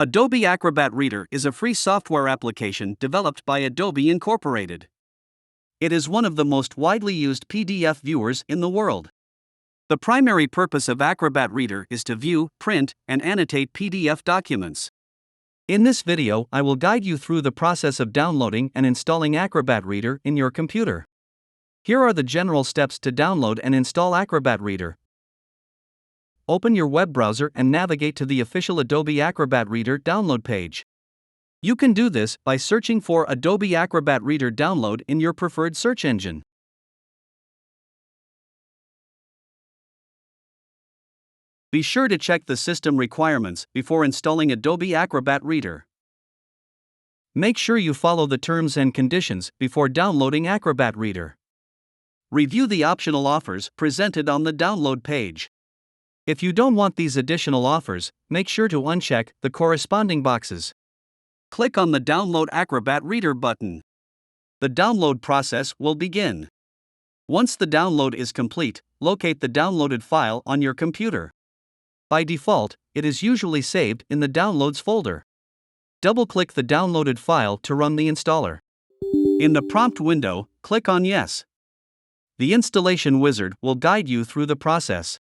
Adobe Acrobat Reader is a free software application developed by Adobe Incorporated. It is one of the most widely used PDF viewers in the world. The primary purpose of Acrobat Reader is to view, print, and annotate PDF documents. In this video, I will guide you through the process of downloading and installing Acrobat Reader in your computer. Here are the general steps to download and install Acrobat Reader. Open your web browser and navigate to the official Adobe Acrobat Reader download page. You can do this by searching for Adobe Acrobat Reader Download in your preferred search engine. Be sure to check the system requirements before installing Adobe Acrobat Reader. Make sure you follow the terms and conditions before downloading Acrobat Reader. Review the optional offers presented on the download page. If you don't want these additional offers, make sure to uncheck the corresponding boxes. Click on the Download Acrobat Reader button. The download process will begin. Once the download is complete, locate the downloaded file on your computer. By default, it is usually saved in the Downloads folder. Double-click the downloaded file to run the installer. In the prompt window, click on Yes. The installation wizard will guide you through the process.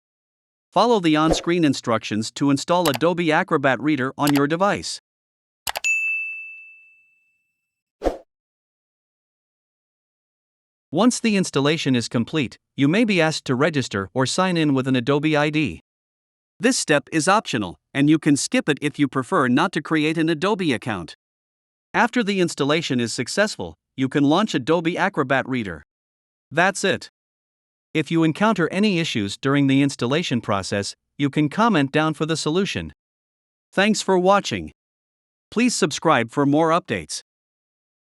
Follow the on-screen instructions to install Adobe Acrobat Reader on your device. Once the installation is complete, you may be asked to register or sign in with an Adobe ID. This step is optional, and you can skip it if you prefer not to create an Adobe account. After the installation is successful, you can launch Adobe Acrobat Reader. That's it. If you encounter any issues during the installation process, you can comment down for the solution. Thanks for watching. Please subscribe for more updates.